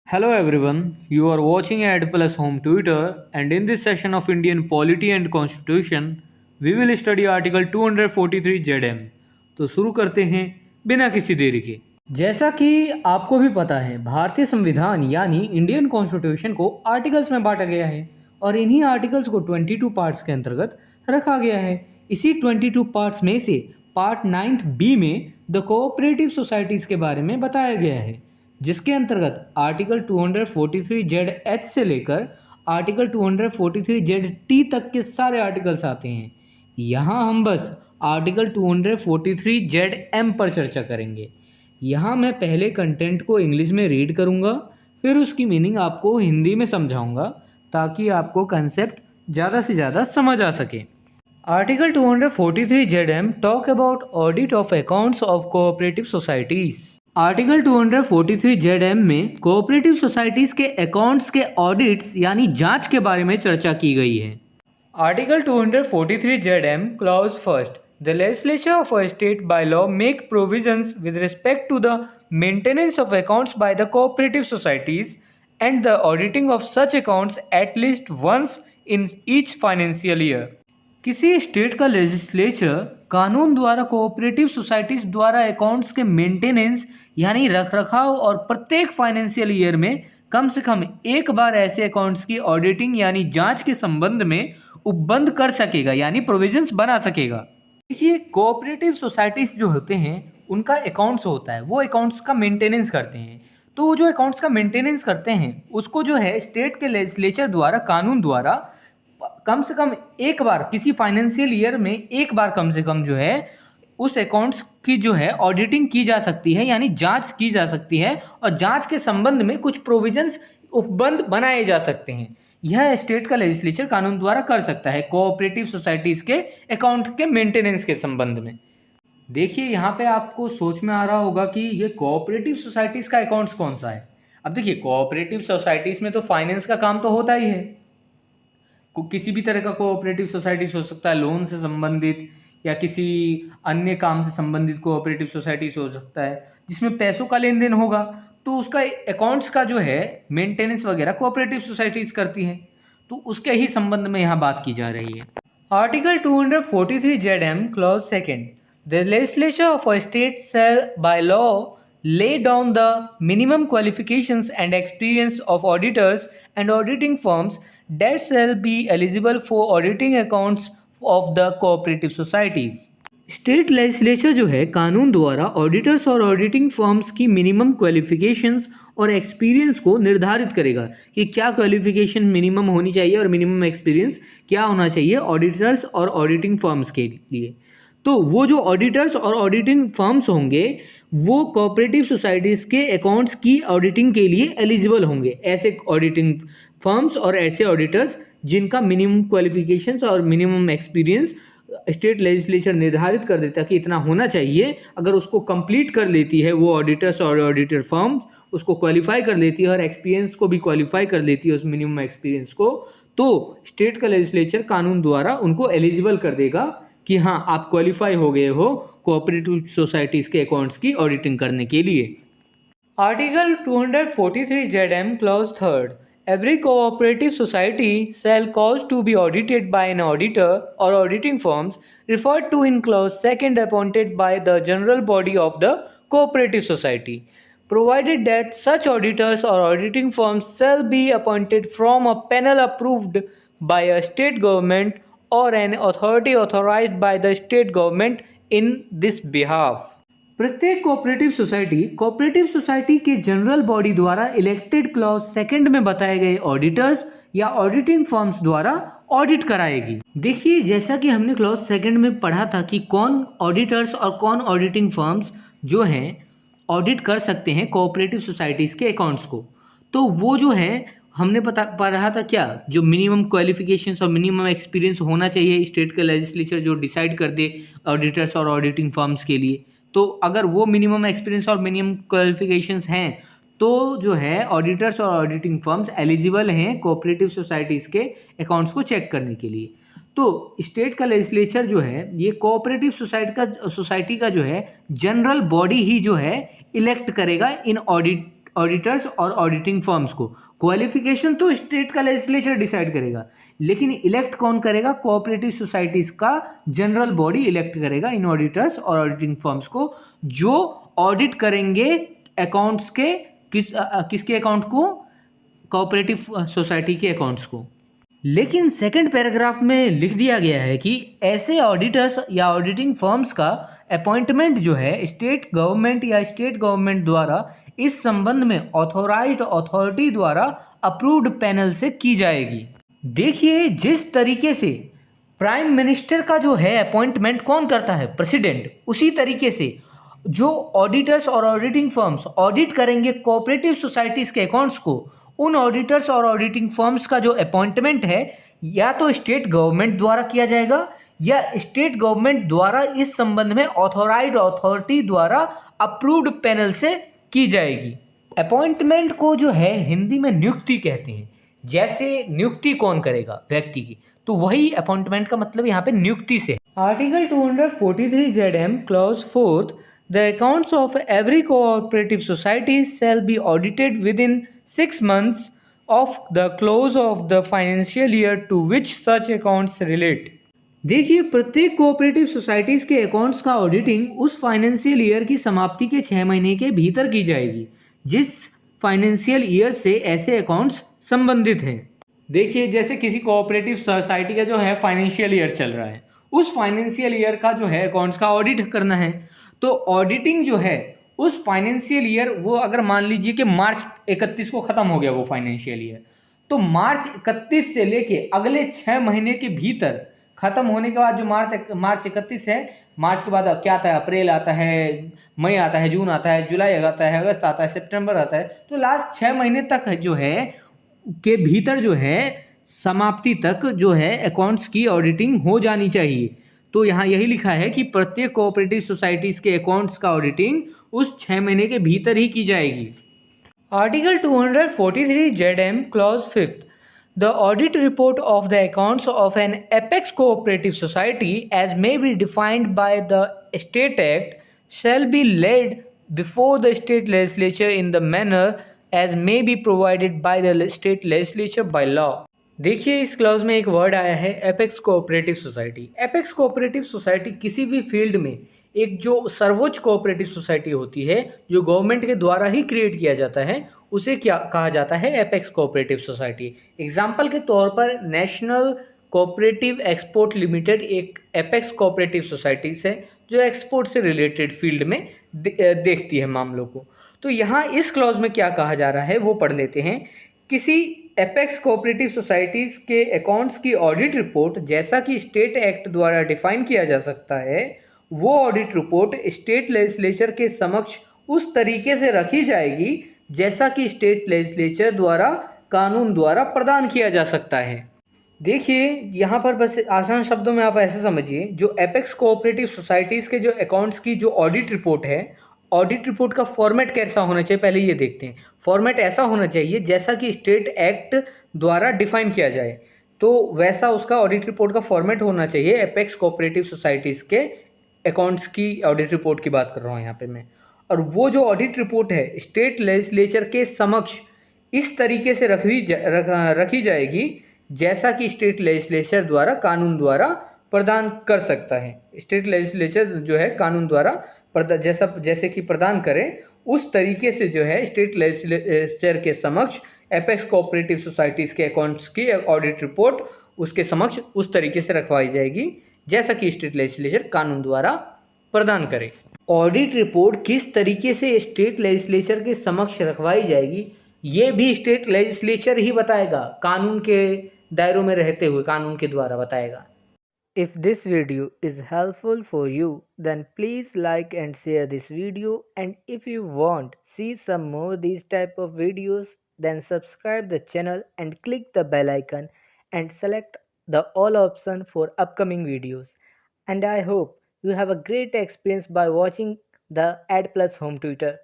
Hello everyone, you are watching Ad Plus Home Twitter, and in this session of Indian Polity and Constitution, we will study Article 243 ZM. तो शुरू करते हैं बिना किसी देरी के। जैसा कि आपको भी पता है, भारतीय संविधान यानी इंडियन कॉन्स्टिट्यूशन को आर्टिकल्स में बांटा गया है और इन्हीं आर्टिकल्स को 22 पार्ट्स के अंतर्गत रखा गया है। इसी 22 पार्ट्स में से पार्ट 9 बी में द कोऑपरेटिव सोसाइटीज़ के बारे में बताया गया है, जिसके अंतर्गत आर्टिकल 243 जेड एच से लेकर आर्टिकल 243 जेड टी तक के सारे आर्टिकल्स आते हैं। यहाँ हम बस आर्टिकल 243 जेड एम पर चर्चा करेंगे। यहाँ मैं पहले कंटेंट को इंग्लिश में रीड करूँगा, फिर उसकी मीनिंग आपको हिंदी में समझाऊँगा ताकि आपको कंसेप्ट ज़्यादा से ज़्यादा समझ आ सके। Article 243 Z M talk about audit of accounts of cooperative societies. Article 243 Z में कोऑपरेटिव सोसाइटीज के अकाउंट्स के ऑडिट्स यानी जांच के बारे में चर्चा की गई है। Article 243 Z clause first, the legislature of a state by law make provisions with respect to the maintenance of accounts by the cooperative societies and the auditing of such accounts at least once in each financial year. किसी state का legislature कानून द्वारा cooperative societies द्वारा accounts के maintenance यानी रखरखाव और प्रत्येक फाइनेंशियल ईयर में कम से कम एक बार ऐसे अकाउंट्स की ऑडिटिंग यानी जांच के संबंध में उपबंध कर सकेगा यानी प्रोविजंस बना सकेगा। देखिए, कोऑपरेटिव सोसाइटीज जो होते हैं उनका अकाउंट्स होता है, वो अकाउंट्स का मेंटेनेंस करते हैं। तो वो जो अकाउंट्स का मेंटेनेंस करते हैं उसको जो है स्टेट के लेजिस्लेचर द्वारा कानून द्वारा कम से कम एक बार किसी फाइनेंशियल ईयर में एक बार कम से कम जो है उस अकाउंट्स की जो है ऑडिटिंग की जा सकती है यानी जांच की जा सकती है और जांच के संबंध में कुछ प्रोविजंस उपबंध बनाए जा सकते हैं। यह स्टेट का लेजिस्लेचर कानून द्वारा कर सकता है कोऑपरेटिव सोसाइटीज के अकाउंट के मेंटेनेंस के संबंध में। देखिए, यहाँ पे आपको सोच में आ रहा होगा कि ये कोऑपरेटिव सोसाइटीज का अकाउंट्स कौन सा है। अब देखिए, कोऑपरेटिव सोसाइटीज में तो फाइनेंस का काम तो होता ही है। किसी भी तरह का कोऑपरेटिव सोसाइटीज हो सकता है, लोन से संबंधित या किसी अन्य काम से संबंधित कोऑपरेटिव सोसाइटीज हो सकता है जिसमें पैसों का लेन देन होगा, तो उसका अकाउंट्स का जो है मेंटेनेंस वगैरह कोऑपरेटिव सोसाइटीज करती हैं। तो उसके ही संबंध में यहाँ बात की जा रही है। Article 243 Z clause second, the legislature of a state shall by law lay down the minimum qualifications and experience of auditors and auditing firms that shall be eligible for auditing accounts of the cooperative societies। State legislature जो है कानून द्वारा auditors और auditing firms की minimum qualifications और experience को निर्धारित करेगा कि क्या क्वालिफिकेशन मिनिमम होनी चाहिए और मिनिमम एक्सपीरियंस क्या होना चाहिए ऑडिटर्स और ऑडिटिंग फर्म्स के लिए। तो वो जो ऑडिटर्स और ऑडिटिंग फर्म्स होंगे वो कोऑपरेटिव सोसाइटीज़ के अकाउंट्स की ऑडिटिंग के लिए एलिजिबल होंगे। ऐसे ऑडिटिंग फर्म्स और ऐसे ऑडिटर्स जिनका मिनिमम क्वालिफिकेशंस और मिनिमम एक्सपीरियंस स्टेट लेजिस्लेचर निर्धारित कर देता कि इतना होना चाहिए, अगर उसको कंप्लीट कर लेती है वो ऑडिटर्स और ऑडिटर फर्म्स, उसको क्वालिफाई कर लेती है और एक्सपीरियंस को भी क्वालिफाई कर लेती है उस मिनिमम एक्सपीरियंस को, तो स्टेट का लेजिस्लेचर कानून द्वारा उनको एलिजिबल कर देगा कि हाँ, आप क्वालिफाई हो गए हो कोऑपरेटिव सोसाइटीज के अकाउंट्स की ऑडिटिंग करने के लिए। Article 243 Z clause third, every cooperative society shall cause to be audited by an auditor और auditing firms referred to in clause second appointed by the general body of the cooperative society, provided that such auditors or auditing firms shall be appointed from a panel approved by a state government or an authority authorized by the state government in this behalf। प्रत्येक cooperative society के general body द्वारा elected clause second में बताए गए auditors या auditing firms द्वारा audit कराएगी। देखिए, जैसा कि हमने क्लॉज सेकंड में पढ़ा था कि कौन ऑडिटर्स और कौन ऑडिटिंग फर्म्स जो हैं ऑडिट कर सकते हैं कोऑपरेटिव सोसाइटीज़ के अकाउंट्स को, तो वो जो है हमने पढ़ा था क्या, जो मिनिमम क्वालिफिकेशंस और मिनिमम एक्सपीरियंस होना चाहिए स्टेट का लेजिस्लेचर जो डिसाइड कर दे ऑडिटर्स और ऑडिटिंग फर्म्स के लिए। तो अगर वो मिनिमम एक्सपीरियंस और मिनिमम क्वालिफिकेशंस हैं तो जो है ऑडिटर्स और ऑडिटिंग फर्म्स एलिजिबल हैं कोऑपरेटिव सोसाइटीज़ के अकाउंट्स को चेक करने के लिए। तो स्टेट का लेजिस्लेचर जो है ये कोऑपरेटिव सोसाइटी का जो है जनरल बॉडी ही जो है इलेक्ट करेगा इन ऑडिटर्स और ऑडिटिंग फर्म्स को। क्वालिफिकेशन तो स्टेट का लेजिस्लेचर डिसाइड करेगा, लेकिन इलेक्ट कौन करेगा? कोऑपरेटिव सोसाइटीज का जनरल बॉडी इलेक्ट करेगा इन ऑडिटर्स और ऑडिटिंग फर्म्स को, जो ऑडिट करेंगे अकाउंट्स के किसके अकाउंट को? कोऑपरेटिव सोसाइटी के अकाउंट्स को। लेकिन सेकंड पैराग्राफ में लिख दिया गया है कि ऐसे ऑडिटर्स या ऑडिटिंग फर्म्स का अपॉइंटमेंट जो है स्टेट गवर्नमेंट या स्टेट गवर्नमेंट द्वारा इस संबंध में ऑथोराइज्ड अथॉरिटी द्वारा अप्रूव्ड पैनल से की जाएगी। देखिए, जिस तरीके से प्राइम मिनिस्टर का जो है अपॉइंटमेंट कौन करता है? प्रेसिडेंट। उसी तरीके से जो ऑडिटर्स और ऑडिटिंग फर्म्स ऑडिट करेंगे कोऑपरेटिव सोसाइटीज के अकाउंट्स को, उन ऑडिटर्स और ऑडिटिंग फर्म्स का जो अपॉइंटमेंट है या तो स्टेट गवर्नमेंट द्वारा किया जाएगा या स्टेट गवर्नमेंट द्वारा इस संबंध में ऑथोराइज्ड अथॉरिटी द्वारा अप्रूव्ड पैनल से की जाएगी। अपॉइंटमेंट को जो है हिंदी में नियुक्ति कहते हैं। जैसे नियुक्ति कौन करेगा? व्यक्ति की, तो वही अपॉइंटमेंट का मतलब यहाँ पे नियुक्ति से। Article 243 ZM clause 4, the accounts of every cooperative society shall be audited within 6 months of the close of the financial year to which such accounts relate। देखिए, प्रत्येक कोऑपरेटिव सोसाइटीज के अकाउंट्स का ऑडिटिंग उस फाइनेंशियल ईयर की समाप्ति के 6 महीने के भीतर की जाएगी जिस फाइनेंशियल ईयर से ऐसे अकाउंट्स संबंधित हैं। देखिए, जैसे किसी कोऑपरेटिव सोसाइटी का जो है फाइनेंशियल ईयर चल रहा है, उस फाइनेंशियल ईयर का जो है अकाउंट्स का ऑडिट करना है, तो ऑडिटिंग जो है उस फाइनेंशियल ईयर, वो अगर मान लीजिए कि मार्च 31 को ख़त्म हो गया वो फाइनेंशियल ईयर, तो मार्च 31 से लेके अगले 6 महीने के भीतर ख़त्म होने के बाद जो मार्च 31 है, मार्च के बाद क्या आता है? अप्रैल आता है, मई आता है, जून आता है, जुलाई आता है, अगस्त आता है, सितंबर आता है, तो लास्ट 6 महीने तक जो है के भीतर जो है समाप्ति तक जो है अकाउंट्स की ऑडिटिंग हो जानी चाहिए। तो यहाँ यही लिखा है कि प्रत्येक कोऑपरेटिव सोसाइटीज़ के अकाउंट्स का ऑडिटिंग उस 6 महीने के भीतर ही की जाएगी। Article 243 ZM clause 5, the audit report of the accounts of an apex cooperative society as may be defined by the state act shall be laid before the state legislature in the manner as may be provided by the state legislature by law। देखिए, इस clause में एक word आया है apex cooperative society. Apex cooperative society किसी भी field में एक जो सर्वोच्च कोऑपरेटिव सोसाइटी होती है, जो गवर्नमेंट के द्वारा ही क्रिएट किया जाता है, उसे क्या कहा जाता है? Apex cooperative society. एग्जाम्पल के तौर पर नेशनल कोऑपरेटिव एक्सपोर्ट लिमिटेड एक एपेक्स कोऑपरेटिव सोसाइटीज है जो एक्सपोर्ट से रिलेटेड फील्ड में देखती है मामलों को। तो यहाँ इस क्लॉज में क्या कहा जा रहा है वो पढ़ लेते हैं। किसी एपेक्स कोऑपरेटिव सोसाइटीज़ के अकाउंट्स की ऑडिट रिपोर्ट जैसा कि स्टेट एक्ट द्वारा डिफाइन किया जा सकता है, वो ऑडिट रिपोर्ट स्टेट लेजिस्लेचर के समक्ष उस तरीके से रखी जाएगी जैसा कि स्टेट लेजिस्लेचर द्वारा कानून द्वारा प्रदान किया जा सकता है। देखिए, यहाँ पर बस आसान शब्दों में आप ऐसे समझिए, जो एपेक्स कोऑपरेटिव सोसाइटीज़ के जो अकाउंट्स की जो ऑडिट रिपोर्ट है, ऑडिट रिपोर्ट का फॉर्मेट कैसा होना चाहिए पहले ये देखते हैं। फॉर्मेट ऐसा होना चाहिए जैसा कि स्टेट एक्ट द्वारा डिफाइन किया जाए, तो वैसा उसका ऑडिट रिपोर्ट का फॉर्मेट होना चाहिए। एपेक्स कोऑपरेटिव सोसाइटीज़ के अकाउंट्स की ऑडिट रिपोर्ट की बात कर रहा हूँ यहाँ पे मैं। और वो जो ऑडिट रिपोर्ट है स्टेट लेजिस्लेचर के समक्ष इस तरीके से रखी जाएगी जैसा कि स्टेट लेजिस्लेचर द्वारा कानून द्वारा प्रदान कर सकता है। स्टेट लेजिस्लेचर जो है कानून द्वारा जैसे कि प्रदान करें, उस तरीके से जो है स्टेट लेजिस्लेचर के समक्ष एपेक्स कोऑपरेटिव सोसाइटीज़ के अकाउंट्स की ऑडिट रिपोर्ट उसके समक्ष उस तरीके से रखवाई जाएगी जैसा कि स्टेट लेजिस्लेचर कानून द्वारा प्रदान करे। ऑडिट रिपोर्ट किस तरीके से स्टेट लेजिस्लेचर के समक्ष रखवाई जाएगी ये भी स्टेट लेजिस्लेचर ही बताएगा, कानून के दायरों में रहते हुए कानून के द्वारा बताएगा। If this video is helpful for you, then please like and share this video, and if you want see some more these type of videos, then subscribe the channel and click the bell icon and select the all option for upcoming videos. And I hope you have a great experience by watching the Ad Plus Home Tutor.